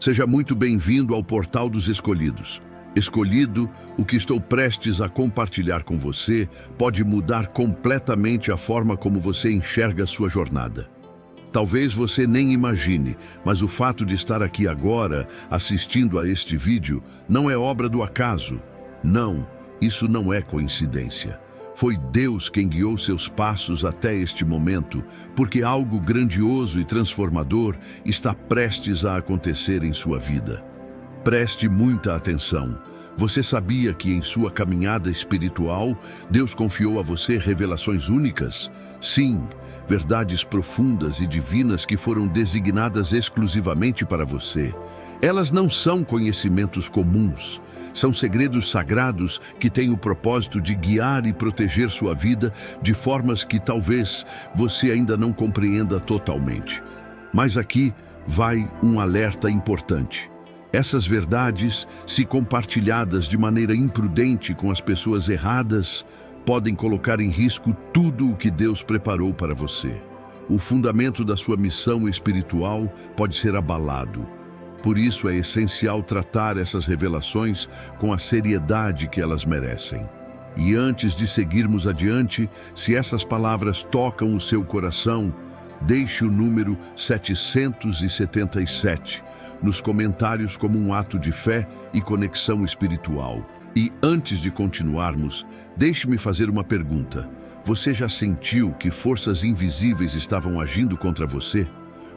Seja muito bem-vindo ao Portal dos Escolhidos. Escolhido, o que estou prestes a compartilhar com você pode mudar completamente a forma como você enxerga a sua jornada. Talvez você nem imagine, mas o fato de estar aqui agora, assistindo a este vídeo, não é obra do acaso. Não, isso não é coincidência. Foi Deus quem guiou seus passos até este momento, porque algo grandioso e transformador está prestes a acontecer em sua vida. Preste muita atenção. Você sabia que em sua caminhada espiritual, Deus confiou a você revelações únicas? Sim, verdades profundas e divinas que foram designadas exclusivamente para você. Elas não são conhecimentos comuns. São segredos sagrados que têm o propósito de guiar e proteger sua vida de formas que talvez você ainda não compreenda totalmente. Mas aqui vai um alerta importante. Essas verdades, se compartilhadas de maneira imprudente com as pessoas erradas, podem colocar em risco tudo o que Deus preparou para você. O fundamento da sua missão espiritual pode ser abalado. Por isso é essencial tratar essas revelações com a seriedade que elas merecem. E antes de seguirmos adiante, se essas palavras tocam o seu coração, deixe o número 777 nos comentários como um ato de fé e conexão espiritual. E antes de continuarmos, deixe-me fazer uma pergunta. Você já sentiu que forças invisíveis estavam agindo contra você?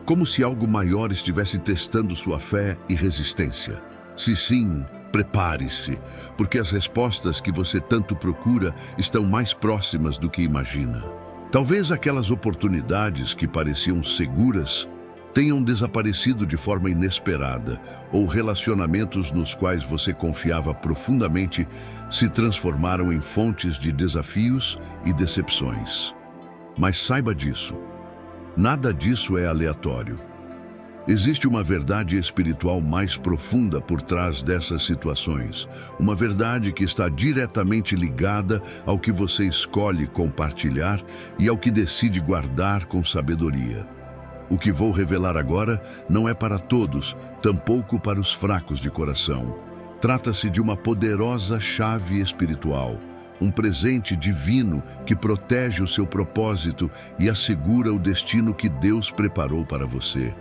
Como se algo maior estivesse testando sua fé e resistência? Se sim, prepare-se, porque as respostas que você tanto procura estão mais próximas do que imagina. Talvez aquelas oportunidades que pareciam seguras tenham desaparecido de forma inesperada, ou relacionamentos nos quais você confiava profundamente se transformaram em fontes de desafios e decepções. Mas saiba disso. Nada disso é aleatório. Existe uma verdade espiritual mais profunda por trás dessas situações. Uma verdade que está diretamente ligada ao que você escolhe compartilhar e ao que decide guardar com sabedoria. O que vou revelar agora não é para todos, tampouco para os fracos de coração. Trata-se de uma poderosa chave espiritual, um presente divino que protege o seu propósito e assegura o destino que Deus preparou para você.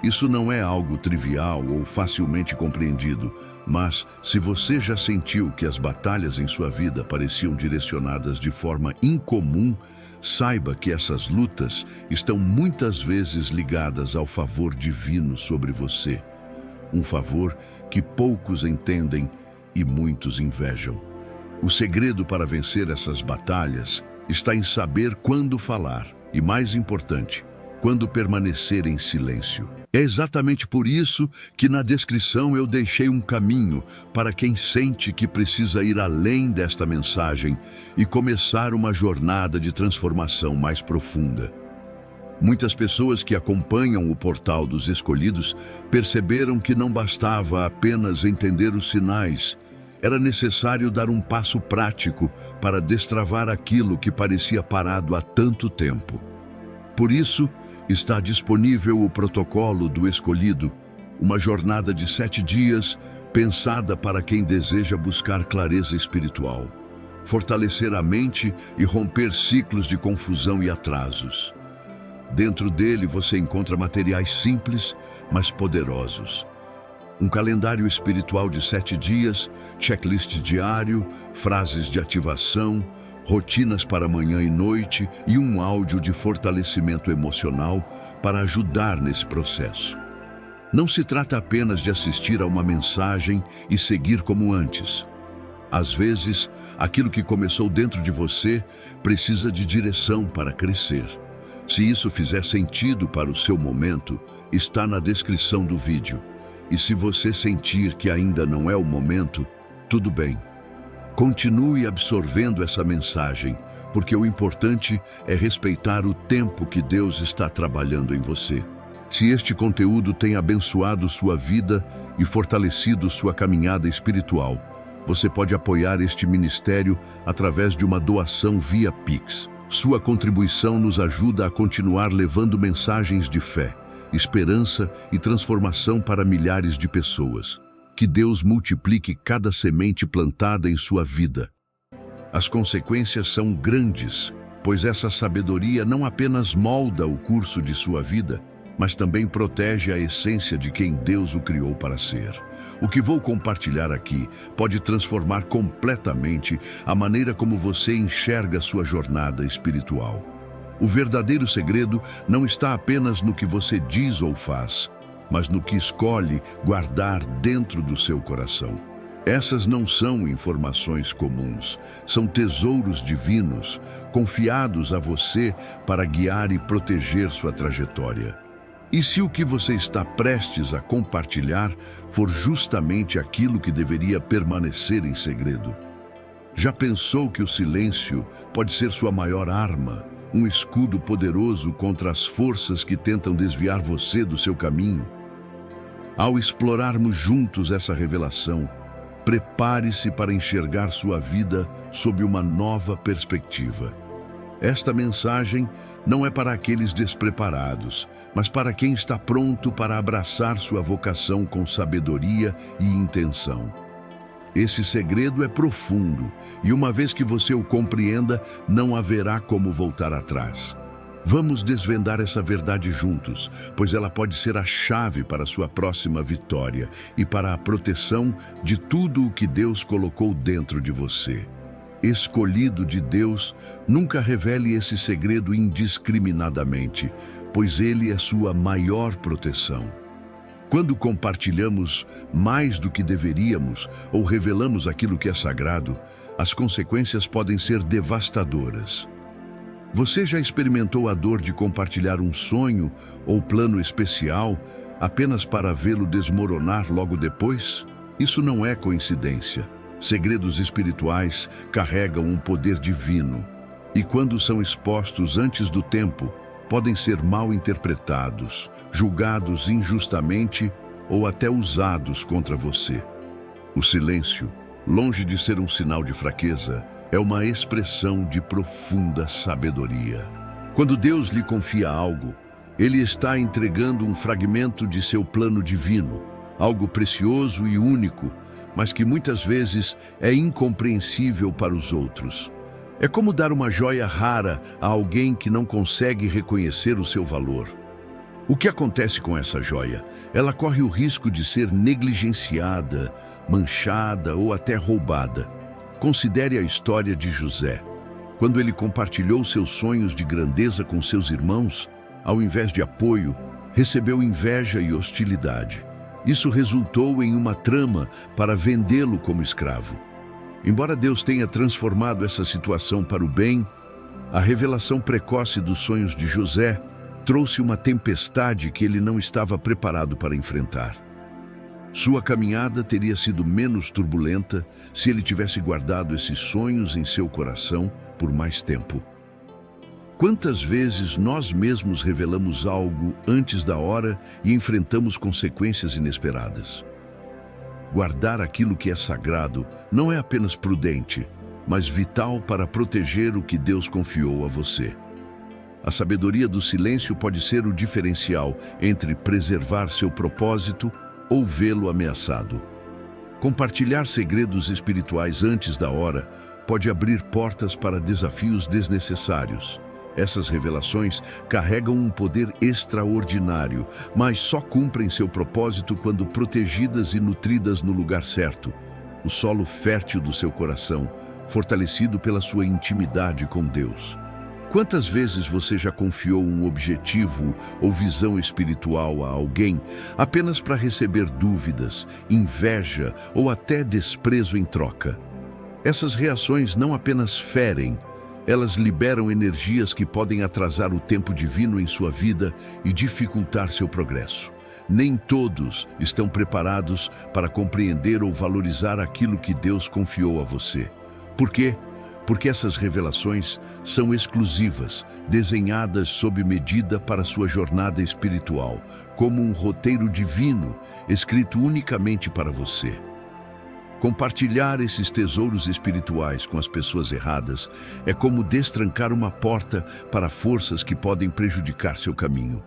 Isso não é algo trivial ou facilmente compreendido, mas se você já sentiu que as batalhas em sua vida pareciam direcionadas de forma incomum, saiba que essas lutas estão muitas vezes ligadas ao favor divino sobre você. Um favor que poucos entendem e muitos invejam. O segredo para vencer essas batalhas está em saber quando falar e, mais importante, quando permanecer em silêncio. É exatamente por isso que na descrição eu deixei um caminho para quem sente que precisa ir além desta mensagem e começar uma jornada de transformação mais profunda. Muitas pessoas que acompanham o Portal dos Escolhidos perceberam que não bastava apenas entender os sinais. Era necessário dar um passo prático para destravar aquilo que parecia parado há tanto tempo. Por isso, está disponível o Protocolo do Escolhido, uma jornada de 7 dias pensada para quem deseja buscar clareza espiritual, fortalecer a mente e romper ciclos de confusão e atrasos. Dentro dele você encontra materiais simples, mas poderosos. Um calendário espiritual de 7 dias, checklist diário, frases de ativação, rotinas para manhã e noite e um áudio de fortalecimento emocional para ajudar nesse processo. Não se trata apenas de assistir a uma mensagem e seguir como antes. Às vezes, aquilo que começou dentro de você precisa de direção para crescer. Se isso fizer sentido para o seu momento, está na descrição do vídeo. E se você sentir que ainda não é o momento, tudo bem. Continue absorvendo essa mensagem, porque o importante é respeitar o tempo que Deus está trabalhando em você. Se este conteúdo tem abençoado sua vida e fortalecido sua caminhada espiritual, você pode apoiar este ministério através de uma doação via Pix. Sua contribuição nos ajuda a continuar levando mensagens de fé, esperança e transformação para milhares de pessoas. Que Deus multiplique cada semente plantada em sua vida. As consequências são grandes, pois essa sabedoria não apenas molda o curso de sua vida, mas também protege a essência de quem Deus o criou para ser. O que vou compartilhar aqui pode transformar completamente a maneira como você enxerga sua jornada espiritual. O verdadeiro segredo não está apenas no que você diz ou faz, mas no que escolhe guardar dentro do seu coração. Essas não são informações comuns, são tesouros divinos, confiados a você para guiar e proteger sua trajetória. E se o que você está prestes a compartilhar for justamente aquilo que deveria permanecer em segredo? Já pensou que o silêncio pode ser sua maior arma, um escudo poderoso contra as forças que tentam desviar você do seu caminho? Ao explorarmos juntos essa revelação, prepare-se para enxergar sua vida sob uma nova perspectiva. Esta mensagem não é para aqueles despreparados, mas para quem está pronto para abraçar sua vocação com sabedoria e intenção. Esse segredo é profundo e uma vez que você o compreenda, não haverá como voltar atrás. Vamos desvendar essa verdade juntos, pois ela pode ser a chave para a sua próxima vitória e para a proteção de tudo o que Deus colocou dentro de você. Escolhido de Deus, nunca revele esse segredo indiscriminadamente, pois ele é sua maior proteção. Quando compartilhamos mais do que deveríamos ou revelamos aquilo que é sagrado, as consequências podem ser devastadoras. Você já experimentou a dor de compartilhar um sonho ou plano especial apenas para vê-lo desmoronar logo depois? Isso não é coincidência. Segredos espirituais carregam um poder divino e, quando são expostos antes do tempo, podem ser mal interpretados, julgados injustamente ou até usados contra você. O silêncio, longe de ser um sinal de fraqueza, é uma expressão de profunda sabedoria. Quando Deus lhe confia algo, Ele está entregando um fragmento de seu plano divino, algo precioso e único, mas que muitas vezes é incompreensível para os outros. É como dar uma joia rara a alguém que não consegue reconhecer o seu valor. O que acontece com essa joia? Ela corre o risco de ser negligenciada, manchada ou até roubada. Considere a história de José. Quando ele compartilhou seus sonhos de grandeza com seus irmãos, ao invés de apoio, recebeu inveja e hostilidade. Isso resultou em uma trama para vendê-lo como escravo. Embora Deus tenha transformado essa situação para o bem, a revelação precoce dos sonhos de José trouxe uma tempestade que ele não estava preparado para enfrentar. Sua caminhada teria sido menos turbulenta se ele tivesse guardado esses sonhos em seu coração por mais tempo. Quantas vezes nós mesmos revelamos algo antes da hora e enfrentamos consequências inesperadas? Guardar aquilo que é sagrado não é apenas prudente, mas vital para proteger o que Deus confiou a você. A sabedoria do silêncio pode ser o diferencial entre preservar seu propósito ou vê-lo ameaçado. Compartilhar segredos espirituais antes da hora pode abrir portas para desafios desnecessários. Essas revelações carregam um poder extraordinário, mas só cumprem seu propósito quando protegidas e nutridas no lugar certo, o solo fértil do seu coração, fortalecido pela sua intimidade com Deus. Quantas vezes você já confiou um objetivo ou visão espiritual a alguém apenas para receber dúvidas, inveja ou até desprezo em troca? Essas reações não apenas ferem, elas liberam energias que podem atrasar o tempo divino em sua vida e dificultar seu progresso. Nem todos estão preparados para compreender ou valorizar aquilo que Deus confiou a você. Por quê? Porque essas revelações são exclusivas, desenhadas sob medida para sua jornada espiritual, como um roteiro divino, escrito unicamente para você. Compartilhar esses tesouros espirituais com as pessoas erradas é como destrancar uma porta para forças que podem prejudicar seu caminho.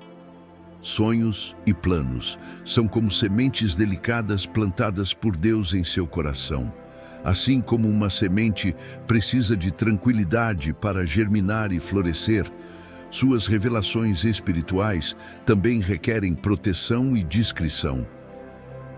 sonhos e planos são como sementes delicadas plantadas por Deus em seu coração. Assim como uma semente precisa de tranquilidade para germinar e florescer, suas revelações espirituais também requerem proteção e discrição.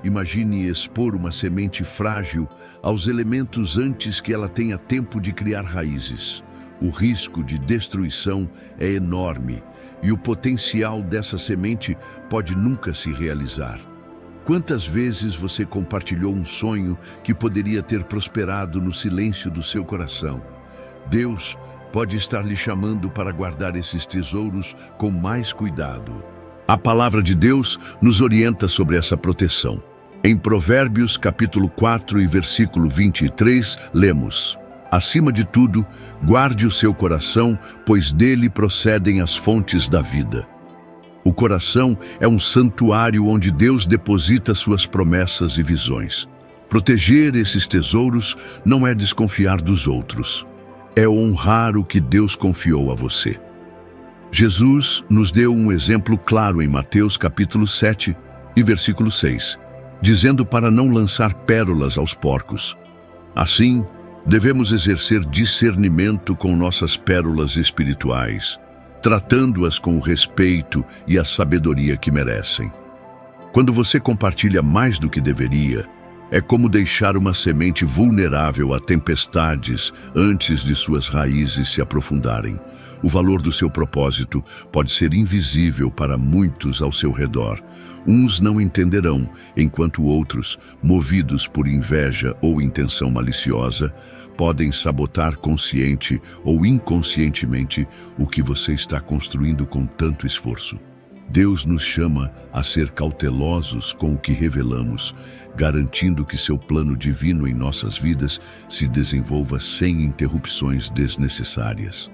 Imagine expor uma semente frágil aos elementos antes que ela tenha tempo de criar raízes. O risco de destruição é enorme e o potencial dessa semente pode nunca se realizar. Quantas vezes você compartilhou um sonho que poderia ter prosperado no silêncio do seu coração? Deus pode estar lhe chamando para guardar esses tesouros com mais cuidado. A palavra de Deus nos orienta sobre essa proteção. Em Provérbios, capítulo 4 e versículo 23, lemos: Acima de tudo, guarde o seu coração, pois dele procedem as fontes da vida. O coração é um santuário onde Deus deposita suas promessas e visões. Proteger esses tesouros não é desconfiar dos outros. É honrar o que Deus confiou a você. Jesus nos deu um exemplo claro em Mateus capítulo 7 e versículo 6, dizendo para não lançar pérolas aos porcos. Assim, devemos exercer discernimento com nossas pérolas espirituais, tratando-as com o respeito e a sabedoria que merecem. Quando você compartilha mais do que deveria, é como deixar uma semente vulnerável a tempestades antes de suas raízes se aprofundarem. O valor do seu propósito pode ser invisível para muitos ao seu redor. Uns não entenderão, enquanto outros, movidos por inveja ou intenção maliciosa, podem sabotar consciente ou inconscientemente o que você está construindo com tanto esforço. Deus nos chama a ser cautelosos com o que revelamos, garantindo que seu plano divino em nossas vidas se desenvolva sem interrupções desnecessárias.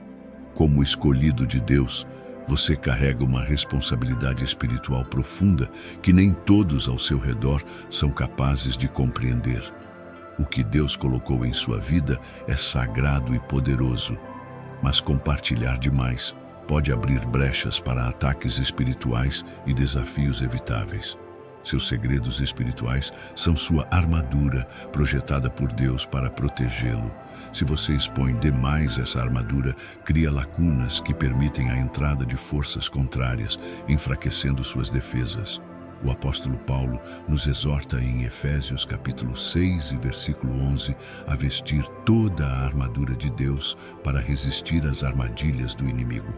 Como escolhido de Deus, você carrega uma responsabilidade espiritual profunda que nem todos ao seu redor são capazes de compreender. O que Deus colocou em sua vida é sagrado e poderoso, mas compartilhar demais pode abrir brechas para ataques espirituais e desafios evitáveis. Seus segredos espirituais são sua armadura projetada por Deus para protegê-lo. Se você expõe demais essa armadura, cria lacunas que permitem a entrada de forças contrárias, enfraquecendo suas defesas. O apóstolo Paulo nos exorta em Efésios capítulo 6 e versículo 11 a vestir toda a armadura de Deus para resistir às armadilhas do inimigo.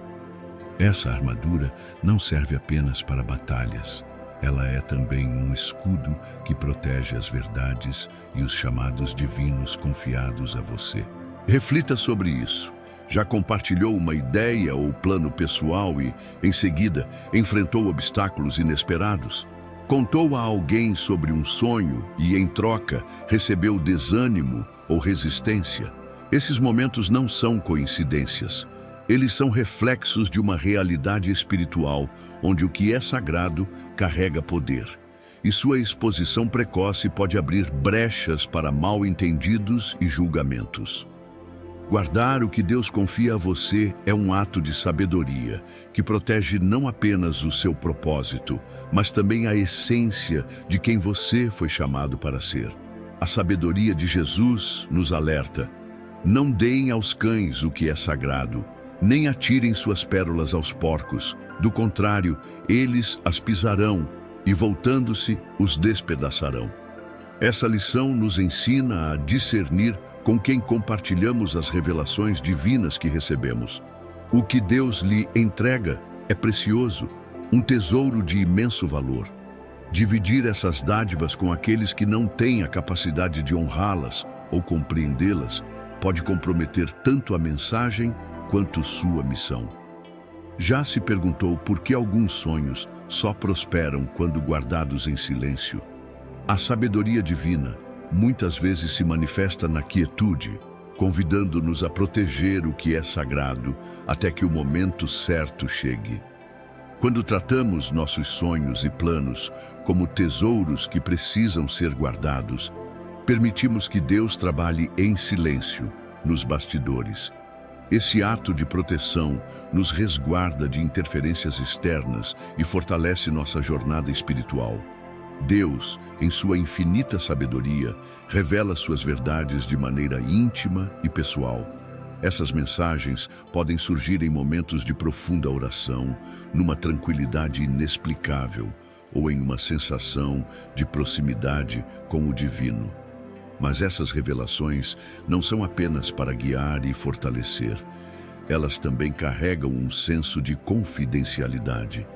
Essa armadura não serve apenas para batalhas. Ela é também um escudo que protege as verdades e os chamados divinos confiados a você. Reflita sobre isso. Já compartilhou uma ideia ou plano pessoal e, em seguida, enfrentou obstáculos inesperados? Contou a alguém sobre um sonho e, em troca, recebeu desânimo ou resistência? Esses momentos não são coincidências. Eles são reflexos de uma realidade espiritual, onde o que é sagrado carrega poder. E sua exposição precoce pode abrir brechas para mal-entendidos e julgamentos. Guardar o que Deus confia a você é um ato de sabedoria, que protege não apenas o seu propósito, mas também a essência de quem você foi chamado para ser. A sabedoria de Jesus nos alerta: não deem aos cães o que é sagrado, nem atirem suas pérolas aos porcos. Do contrário, eles as pisarão e, voltando-se, os despedaçarão. Essa lição nos ensina a discernir com quem compartilhamos as revelações divinas que recebemos. O que Deus lhe entrega é precioso, um tesouro de imenso valor. Dividir essas dádivas com aqueles que não têm a capacidade de honrá-las ou compreendê-las pode comprometer tanto a mensagem quanto sua missão. Já se perguntou por que alguns sonhos só prosperam quando guardados em silêncio? A sabedoria divina muitas vezes se manifesta na quietude, convidando-nos a proteger o que é sagrado até que o momento certo chegue. Quando tratamos nossos sonhos e planos como tesouros que precisam ser guardados, permitimos que Deus trabalhe em silêncio, nos bastidores. Esse ato de proteção nos resguarda de interferências externas e fortalece nossa jornada espiritual. Deus, em sua infinita sabedoria, revela suas verdades de maneira íntima e pessoal. Essas mensagens podem surgir em momentos de profunda oração, numa tranquilidade inexplicável ou em uma sensação de proximidade com o divino. Mas essas revelações não são apenas para guiar e fortalecer. Elas também carregam um senso de confidencialidade.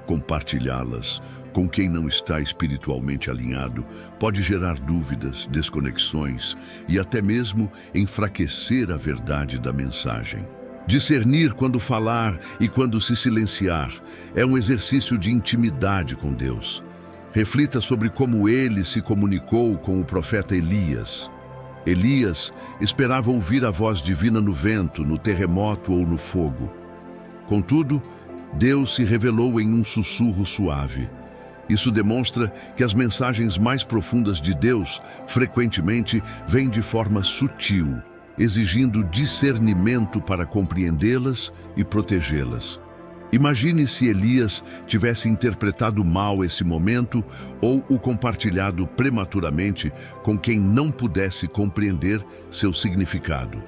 Compartilhá-las com quem não está espiritualmente alinhado pode gerar dúvidas, desconexões e até mesmo enfraquecer a verdade da mensagem. Discernir quando falar e quando se silenciar é um exercício de intimidade com Deus. Reflita sobre como ele se comunicou com o profeta Elias. Elias esperava ouvir a voz divina no vento, no terremoto ou no fogo. Contudo, Deus se revelou em um sussurro suave. Isso demonstra que as mensagens mais profundas de Deus frequentemente vêm de forma sutil, exigindo discernimento para compreendê-las e protegê-las. Imagine se Elias tivesse interpretado mal esse momento ou o compartilhado prematuramente com quem não pudesse compreender seu significado.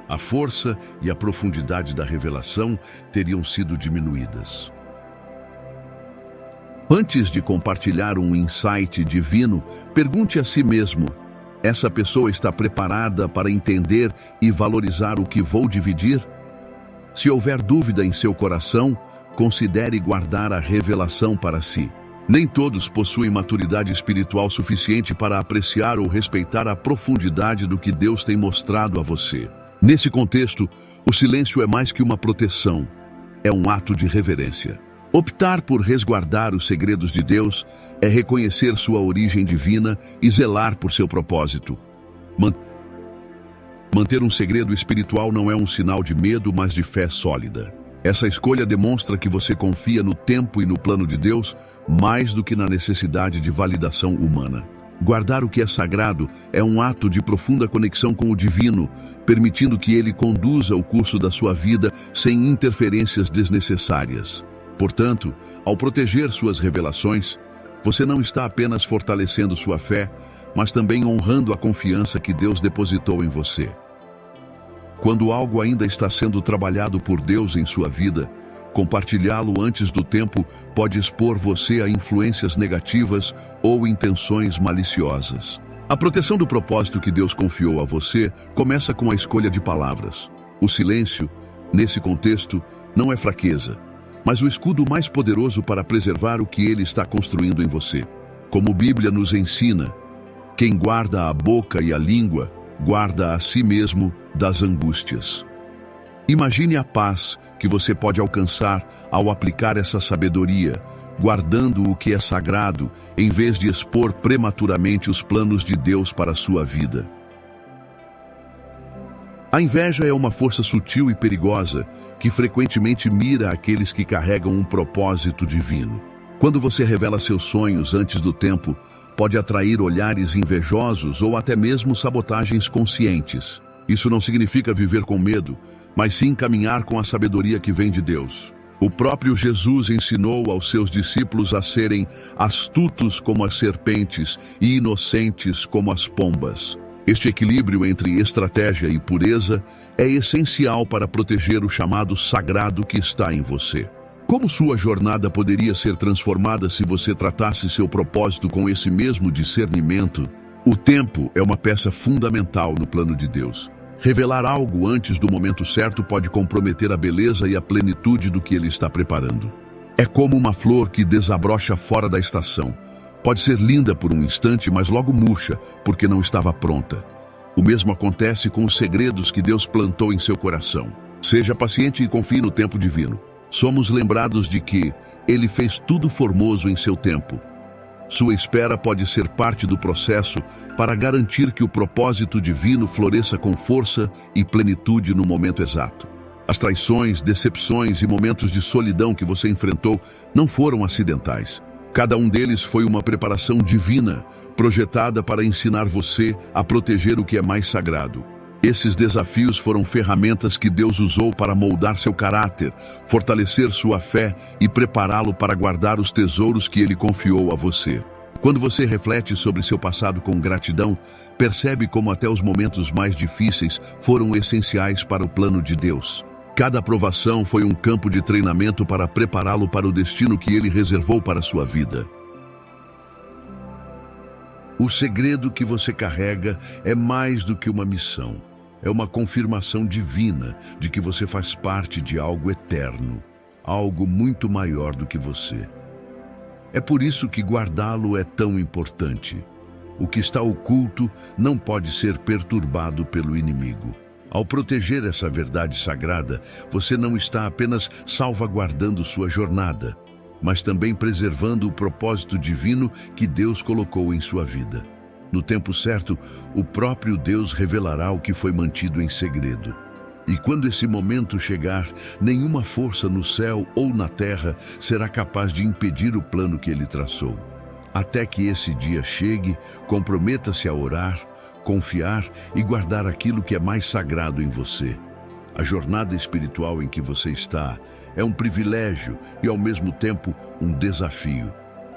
A força e a profundidade da revelação teriam sido diminuídas. Antes de compartilhar um insight divino, pergunte a si mesmo: essa pessoa está preparada para entender e valorizar o que vou dividir? Se houver dúvida em seu coração, considere guardar a revelação para si. Nem todos possuem maturidade espiritual suficiente para apreciar ou respeitar a profundidade do que Deus tem mostrado a você. Nesse contexto, o silêncio é mais que uma proteção, é um ato de reverência. Optar por resguardar os segredos de Deus é reconhecer sua origem divina e zelar por seu propósito. Manter um segredo espiritual não é um sinal de medo, mas de fé sólida. Essa escolha demonstra que você confia no tempo e no plano de Deus mais do que na necessidade de validação humana. Guardar o que é sagrado é um ato de profunda conexão com o divino, permitindo que ele conduza o curso da sua vida sem interferências desnecessárias. Portanto, ao proteger suas revelações, você não está apenas fortalecendo sua fé, mas também honrando a confiança que Deus depositou em você. Quando algo ainda está sendo trabalhado por Deus em sua vida, compartilhá-lo antes do tempo pode expor você a influências negativas ou intenções maliciosas. A proteção do propósito que Deus confiou a você começa com a escolha de palavras. O silêncio, nesse contexto, não é fraqueza, mas o escudo mais poderoso para preservar o que Ele está construindo em você. Como a Bíblia nos ensina, quem guarda a boca e a língua, guarda a si mesmo das angústias. Imagine a paz que você pode alcançar ao aplicar essa sabedoria, guardando o que é sagrado, em vez de expor prematuramente os planos de Deus para a sua vida. A inveja é uma força sutil e perigosa que frequentemente mira aqueles que carregam um propósito divino. Quando você revela seus sonhos antes do tempo, pode atrair olhares invejosos ou até mesmo sabotagens conscientes. Isso não significa viver com medo, mas sim caminhar com a sabedoria que vem de Deus. O próprio Jesus ensinou aos seus discípulos a serem astutos como as serpentes e inocentes como as pombas. Este equilíbrio entre estratégia e pureza é essencial para proteger o chamado sagrado que está em você. Como sua jornada poderia ser transformada se você tratasse seu propósito com esse mesmo discernimento? O tempo é uma peça fundamental no plano de Deus. Revelar algo antes do momento certo pode comprometer a beleza e a plenitude do que Ele está preparando. É como uma flor que desabrocha fora da estação. Pode ser linda por um instante, mas logo murcha, porque não estava pronta. O mesmo acontece com os segredos que Deus plantou em seu coração. Seja paciente e confie no tempo divino. Somos lembrados de que Ele fez tudo formoso em seu tempo. Sua espera pode ser parte do processo para garantir que o propósito divino floresça com força e plenitude no momento exato. As traições, decepções e momentos de solidão que você enfrentou não foram acidentais. Cada um deles foi uma preparação divina, projetada para ensinar você a proteger o que é mais sagrado. Esses desafios foram ferramentas que Deus usou para moldar seu caráter, fortalecer sua fé e prepará-lo para guardar os tesouros que Ele confiou a você. Quando você reflete sobre seu passado com gratidão, percebe como até os momentos mais difíceis foram essenciais para o plano de Deus. Cada provação foi um campo de treinamento para prepará-lo para o destino que Ele reservou para a sua vida. O segredo que você carrega é mais do que uma missão. É uma confirmação divina de que você faz parte de algo eterno, algo muito maior do que você. É por isso que guardá-lo é tão importante. O que está oculto não pode ser perturbado pelo inimigo. Ao proteger essa verdade sagrada, você não está apenas salvaguardando sua jornada, mas também preservando o propósito divino que Deus colocou em sua vida. No tempo certo, o próprio Deus revelará o que foi mantido em segredo. E quando esse momento chegar, nenhuma força no céu ou na terra será capaz de impedir o plano que Ele traçou. Até que esse dia chegue, comprometa-se a orar, confiar e guardar aquilo que é mais sagrado em você. A jornada espiritual em que você está é um privilégio e, ao mesmo tempo, um desafio.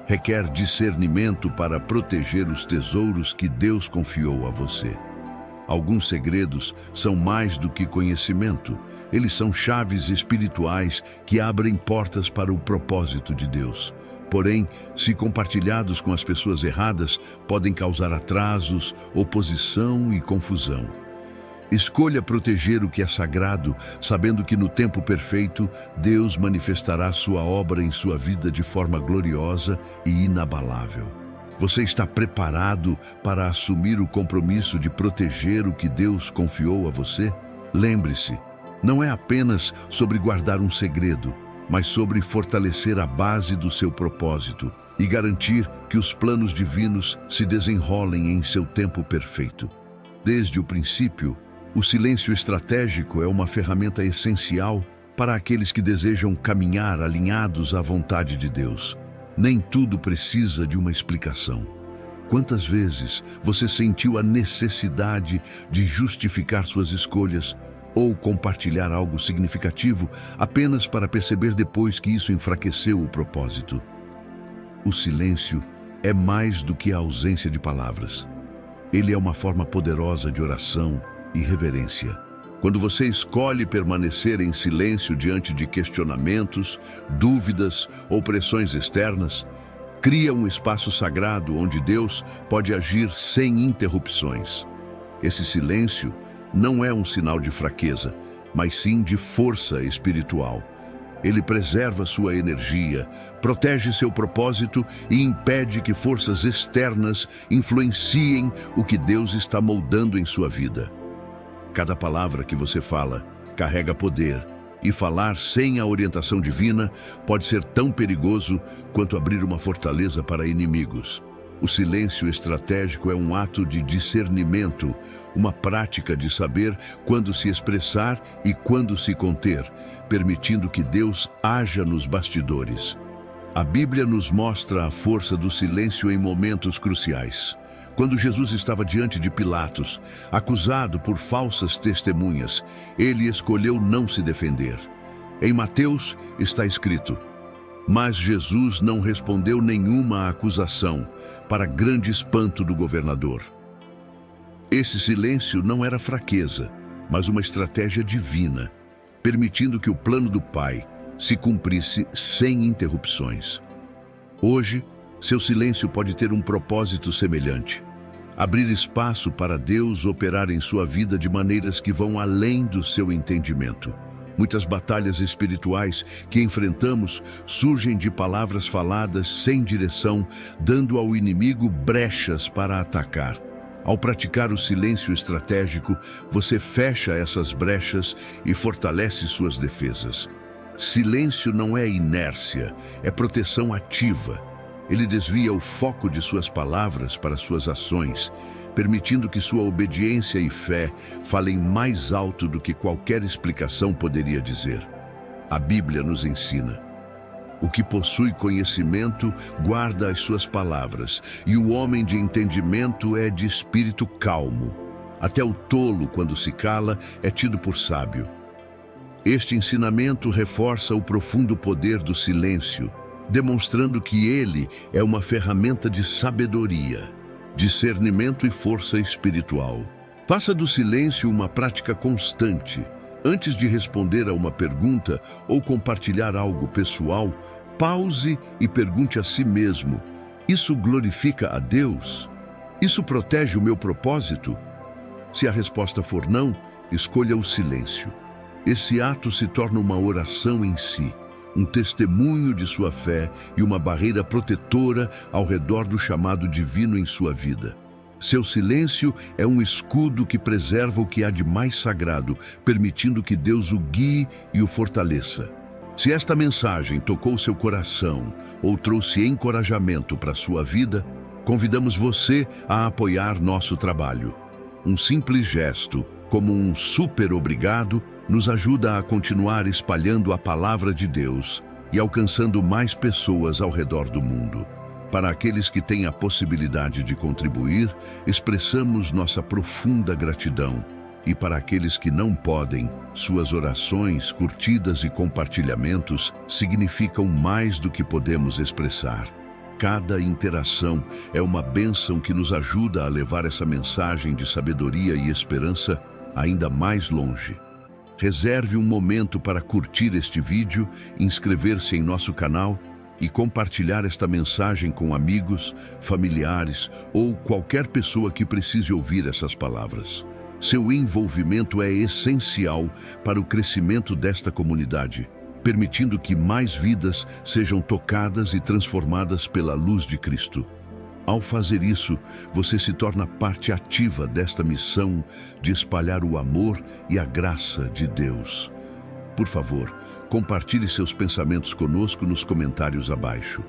Requer discernimento para proteger os tesouros que Deus confiou a você. Alguns segredos são mais do que conhecimento. Eles são chaves espirituais que abrem portas para o propósito de Deus. Porém, se compartilhados com as pessoas erradas, podem causar atrasos, oposição e confusão. Escolha proteger o que é sagrado, sabendo que no tempo perfeito, Deus manifestará sua obra em sua vida de forma gloriosa e inabalável. Você está preparado para assumir o compromisso de proteger o que Deus confiou a você? Lembre-se, não é apenas sobre guardar um segredo, mas sobre fortalecer a base do seu propósito e garantir que os planos divinos se desenrolem em seu tempo perfeito. Desde o princípio, o silêncio estratégico é uma ferramenta essencial para aqueles que desejam caminhar alinhados à vontade de Deus. Nem tudo precisa de uma explicação. Quantas vezes você sentiu a necessidade de justificar suas escolhas ou compartilhar algo significativo apenas para perceber depois que isso enfraqueceu o propósito? O silêncio é mais do que a ausência de palavras. Ele é uma forma poderosa de oração e reverência. Quando você escolhe permanecer em silêncio diante de questionamentos, dúvidas ou pressões externas, cria um espaço sagrado onde Deus pode agir sem interrupções. Esse silêncio não é um sinal de fraqueza, mas sim de força espiritual. Ele preserva sua energia, protege seu propósito e impede que forças externas influenciem o que Deus está moldando em sua vida. Cada palavra que você fala carrega poder, e falar sem a orientação divina pode ser tão perigoso quanto abrir uma fortaleza para inimigos. O silêncio estratégico é um ato de discernimento, uma prática de saber quando se expressar e quando se conter, permitindo que Deus haja nos bastidores. A Bíblia nos mostra a força do silêncio em momentos cruciais. Quando Jesus estava diante de Pilatos, acusado por falsas testemunhas, ele escolheu não se defender. Em Mateus está escrito: mas Jesus não respondeu nenhuma acusação, para grande espanto do governador. Esse silêncio não era fraqueza, mas uma estratégia divina, permitindo que o plano do Pai se cumprisse sem interrupções. Hoje, seu silêncio pode ter um propósito semelhante: abrir espaço para Deus operar em sua vida de maneiras que vão além do seu entendimento. Muitas batalhas espirituais que enfrentamos surgem de palavras faladas sem direção, dando ao inimigo brechas para atacar. Ao praticar o silêncio estratégico, você fecha essas brechas e fortalece suas defesas. Silêncio não é inércia, é proteção ativa. Ele desvia o foco de suas palavras para suas ações, permitindo que sua obediência e fé falem mais alto do que qualquer explicação poderia dizer. A Bíblia nos ensina: o que possui conhecimento guarda as suas palavras, e o homem de entendimento é de espírito calmo. Até o tolo, quando se cala, é tido por sábio. Este ensinamento reforça o profundo poder do silêncio, demonstrando que ele é uma ferramenta de sabedoria, discernimento e força espiritual. Faça do silêncio uma prática constante. Antes de responder a uma pergunta ou compartilhar algo pessoal, pause e pergunte a si mesmo: isso glorifica a Deus? Isso protege o meu propósito? Se a resposta for não, escolha o silêncio. Esse ato se torna uma oração em si, um testemunho de sua fé e uma barreira protetora ao redor do chamado divino em sua vida. Seu silêncio é um escudo que preserva o que há de mais sagrado, permitindo que Deus o guie e o fortaleça. Se esta mensagem tocou seu coração ou trouxe encorajamento para a sua vida, convidamos você a apoiar nosso trabalho. Um simples gesto, como um super obrigado, nos ajuda a continuar espalhando a palavra de Deus e alcançando mais pessoas ao redor do mundo. Para aqueles que têm a possibilidade de contribuir, expressamos nossa profunda gratidão. E para aqueles que não podem, suas orações, curtidas e compartilhamentos significam mais do que podemos expressar. Cada interação é uma bênção que nos ajuda a levar essa mensagem de sabedoria e esperança ainda mais longe. Reserve um momento para curtir este vídeo, inscrever-se em nosso canal e compartilhar esta mensagem com amigos, familiares ou qualquer pessoa que precise ouvir essas palavras. Seu envolvimento é essencial para o crescimento desta comunidade, permitindo que mais vidas sejam tocadas e transformadas pela luz de Cristo. Ao fazer isso, você se torna parte ativa desta missão de espalhar o amor e a graça de Deus. Por favor, compartilhe seus pensamentos conosco nos comentários abaixo.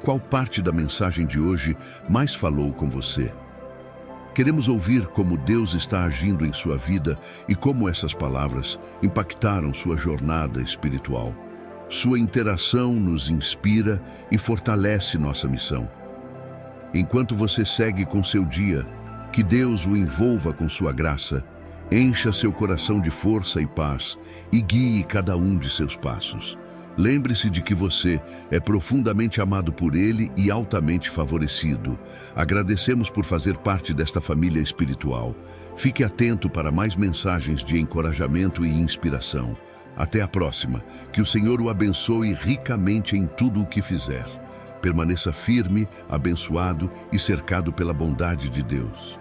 Qual parte da mensagem de hoje mais falou com você? Queremos ouvir como Deus está agindo em sua vida e como essas palavras impactaram sua jornada espiritual. Sua interação nos inspira e fortalece nossa missão. Enquanto você segue com seu dia, que Deus o envolva com sua graça, encha seu coração de força e paz e guie cada um de seus passos. Lembre-se de que você é profundamente amado por Ele e altamente favorecido. Agradecemos por fazer parte desta família espiritual. Fique atento para mais mensagens de encorajamento e inspiração. Até a próxima. Que o Senhor o abençoe ricamente em tudo o que fizer. Permaneça firme, abençoado e cercado pela bondade de Deus.